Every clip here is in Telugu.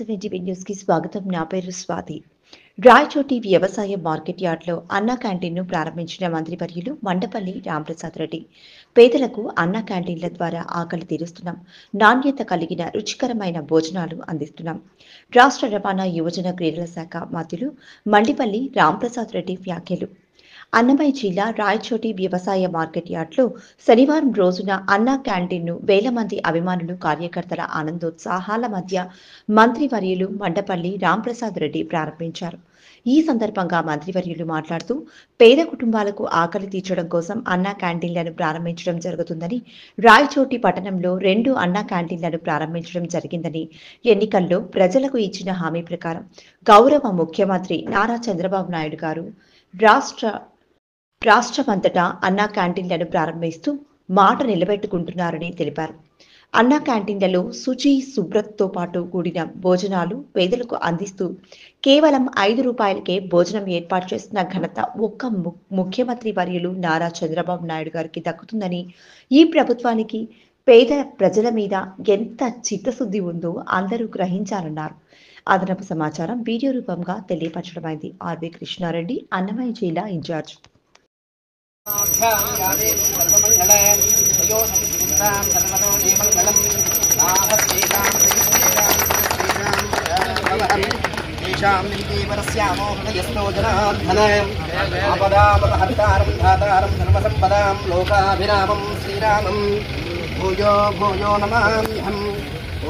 7 న్యూస్ కి స్వాగతం. నా పేరు స్వాతి. రాయచోటి వ్యవసాయ మార్కెట్ యార్డ్లో అన్నా క్యాంటీన్ను ప్రారంభించిన మంత్రివర్యులు మండపల్లి రాంప్రసాద్ రెడ్డి. పేదలకు అన్నా క్యాంటీన్ల ద్వారా ఆకలి తీరుస్తున్నాం, నాణ్యత కలిగిన రుచికరమైన భోజనాలు అందిస్తున్నాం. రాష్ట్ర రవాణా యువజన క్రీడల శాఖ మంత్రులు మండిపల్లి రాంప్రసాద్ రెడ్డి వ్యాఖ్యలు. అన్నమయ్య జిల్లా రాయచోటి వ్యవసాయ మార్కెట్ యార్డ్లో శనివారం రోజున అన్నా క్యాంటీన్ను వేల మంది అభిమానులు, కార్యకర్తల ఆనందోత్సాహాల మధ్య మంత్రివర్యులు మండపల్లి రాంప్రసాద్ రెడ్డి ప్రారంభించారు. ఈ సందర్భంగా మంత్రివర్యులు మాట్లాడుతూ, పేద కుటుంబాలకు ఆకలి తీర్చడం కోసం అన్నా క్యాంటీన్లను ప్రారంభించడం జరుగుతుందని, రాయచోటి పట్టణంలో 2 అన్నా క్యాంటీన్లను ప్రారంభించడం జరిగిందని, ఎన్నికల్లో ప్రజలకు ఇచ్చిన హామీ ప్రకారం గౌరవ ముఖ్యమంత్రి నారా చంద్రబాబు నాయుడు గారు రాష్ట్రమంతటా అన్నా క్యాంటీన్లను ప్రారంభిస్తూ మాట నిలబెట్టుకుంటున్నారని తెలిపారు. అన్నా క్యాంటీన్లలో శుచి, శుభ్రతతో పాటు కూడిన భోజనాలు పేదలకు అందిస్తూ కేవలం 5 రూపాయలకే భోజనం ఏర్పాటు చేస్తున్న ఘనత ఒక్క ముఖ్యమంత్రి వర్యులు నారా చంద్రబాబు నాయుడు గారికి దక్కుతుందని, ఈ ప్రభుత్వానికి పేద ప్రజల మీద ఎంత చిత్తశుద్ధి ఉందో అందరూ గ్రహించాలన్నారు. అదనపు సమాచారం వీడియో రూపంగా తెలియపరచడమైంది. ఆర్వి కృష్ణారెడ్డి, అన్నమయ్య జిల్లా ఇన్ఛార్జ్.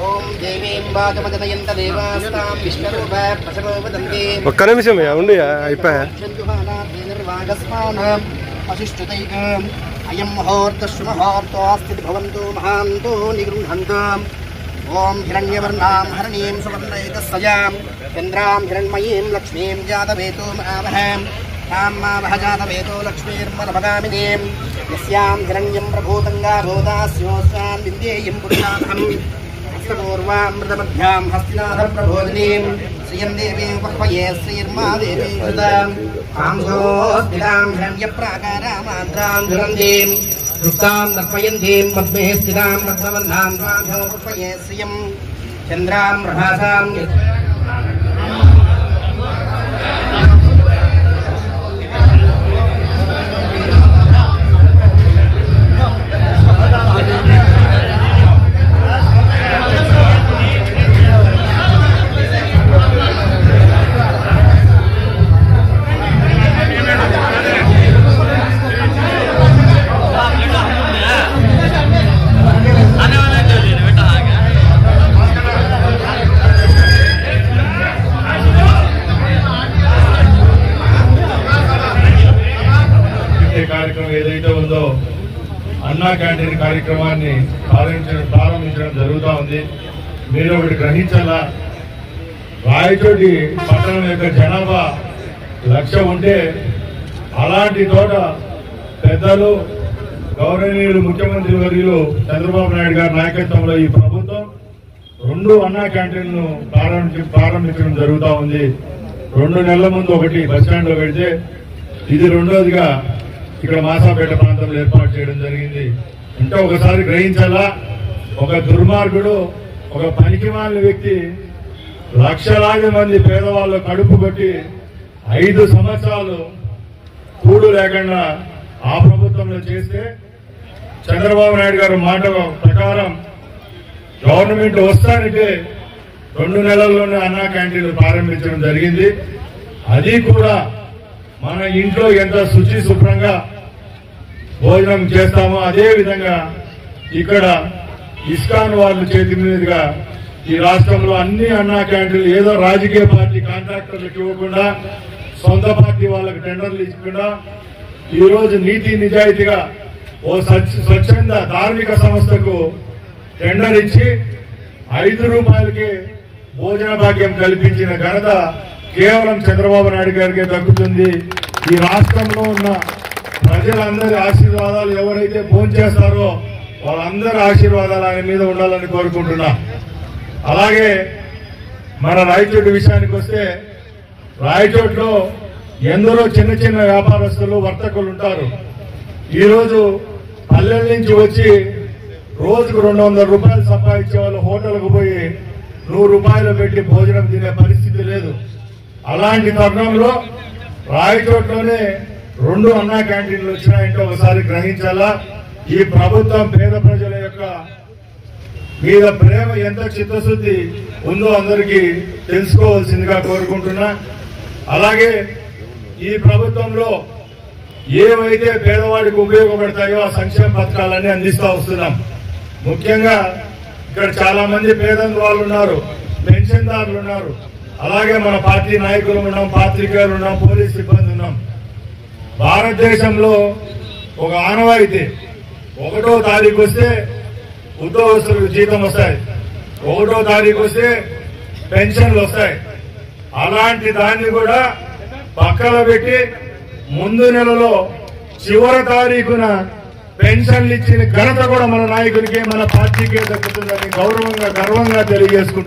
ఓం దేవీం వాచమజనయంత దేవాస్తాం విష్ణురూప ప్రసవోవదంతే ఒక్క నిమిషం ఉండి అయిపోయా అశిష్టతైకం అయం ముహూర్తశ్రుమహూర్తోస్తి భవంతు మహాంతో నిగృహంతు. ఓం హిరణ్యవర్ణాం హరణీం సువర్ణైకస్సయాం చంద్రాం హిరణ్మయీం లక్ష్మీం జాతవేతో మావహం తాం మావహ జాతవేతో లక్ష్మీర్మలభగామినీం యస్యాం హిరణ్యం ప్రభూతంగా భూతాస్యోస్యాం విద్యేయం పురుషాహం పూర్వామృతమధ్యాం హస్తినాథ ప్రబోధినీం శ్రియం దేవీం పక్వయే శ్రీర్మా దేవీ హృదాం ఆంఘోస్తిలాం హిరణ్యప్రాకారామాద్రాం ధురంధీం వృత్తాం దర్పయంధీం పద్మే స్థితాం పద్మవర్ణాం రాఘో పక్వయే శ్రియం చంద్రాం ప్రభాసాం. కార్యక్రమం ఏదైతే ఉందో అన్నా క్యాంటీన్ కార్యక్రమాన్ని ప్రారంభించడం జరుగుతూ ఉంది. మీరు ఒకటి గ్రహించాలా, రాయచోటి పట్టణం యొక్క జనాభా 1,00,000 ఉంటే అలాంటి తోట పెద్దలు గౌరవనీయులు ముఖ్యమంత్రి వర్యులు చంద్రబాబు నాయుడు గారి నాయకత్వంలో ఈ ప్రభుత్వం 2 అన్నా క్యాంటీన్లను ప్రారంభించడం జరుగుతూ ఉంది. 2 నెలల ముందు ఒకటి బస్టాండ్లో పెడితే ఇది రెండోదిగా ఇక్కడ మాసాపేట ప్రాంతంలో ఏర్పాటు చేయడం జరిగింది. అంటే ఒకసారి గ్రహించాలా, ఒక దుర్మార్గుడు, ఒక పనికిమాలిన వ్యక్తి లక్షలాది మంది పేదవాళ్ళు కడుపు కొట్టి 5 సంవత్సరాలు కూడు లేకుండా ఆ ప్రభుత్వంలో చేస్తే చంద్రబాబు నాయుడు గారు మాట ప్రకారం గవర్నమెంట్ వస్తానంటే 2 నెలల్లోనే అన్నా క్యాంటీన్లు ప్రారంభించడం జరిగింది. అది కూడా మన ఇంట్లో ఎంత శుచి శుభ్రంగా భోజనం చేస్తామో అదే విధంగా ఇక్కడ ఇస్కాన్ వాళ్ళ చేతి మీదుగా ఈ రాష్ట్రంలో అన్ని అన్నా క్యాంటీన్లు ఏదో రాజకీయ పార్టీ కాంట్రాక్టర్లకు ఇవ్వకుండా, సొంత పార్టీ వాళ్ళకి టెండర్లు ఇచ్చకుండా ఈ రోజు నీతి నిజాయితీగా ఓ స్వచ్ఛంద ధార్మిక సంస్థకు టెండర్ ఇచ్చి 5 రూపాయలకే భోజన భాగ్యం కల్పించిన ఘనత కేవలం చంద్రబాబు నాయుడు గారికి దక్కుతుంది. ఈ రాష్ట్రంలో ఉన్న ప్రజలందరి ఆశీర్వాదాలు ఎవరైతే భోంచేస్తారో వాళ్ళందరి ఆశీర్వాదాలు ఆయన మీద ఉండాలని కోరుకుంటున్నా. అలాగే మన రాయచోటి విషయానికి వస్తే, రాయచోట్లో ఎందరో చిన్న చిన్న వ్యాపారస్తులు, వర్తకులు ఉంటారు. ఈరోజు పల్లెల నుంచి వచ్చి రోజుకు 200 రూపాయలు సంపాదించే వాళ్ళు హోటల్కు పోయి రూపాయలు పెట్టి భోజనం తినే పరిస్థితి లేదు. అలాంటి తరుణంలో రాయచోట్లోనే 2 అన్నా క్యాంటీన్లు వచ్చినాయంటే ఒకసారి గ్రహించాలా. ఈ ప్రభుత్వం పేద ప్రజల యొక్క మీద ప్రేమ ఎంత చిత్తశుద్ధి ఉందో అందరికీ తెలుసుకోవాల్సిందిగా కోరుకుంటున్నా. అలాగే ఈ ప్రభుత్వంలో ఏవైతే పేదవాడికి ఉపయోగపడతాయో ఆ సంక్షేమ పథకాలన్నీ అందిస్తూ వస్తున్నాం. ముఖ్యంగా ఇక్కడ చాలా మంది పేదల వాళ్ళు ఉన్నారు, పెన్షన్దారులు ఉన్నారు, అలాగే మన పార్టీ నాయకులు ఉన్నాం, పాత్రికేయులు ఉన్నాం, పోలీస్ సిబ్బంది ఉన్నాం. భారతదేశంలో ఒక ఆనవాయితీ 1వ తారీఖు వస్తే ఉద్యోగస్తులకు జీతం వస్తాయి, 1వ తారీఖు వస్తే పెన్షన్లు వస్తాయి. అలాంటి దాన్ని కూడా పక్కన పెట్టి ముందు నెలలో చివరి తారీఖున పెన్షన్లు ఇచ్చిన ఘనత కూడా మన నాయకుడికి మన పార్టీకే దక్కుతుందని గర్వంగా తెలియజేసుకుంటున్నాం.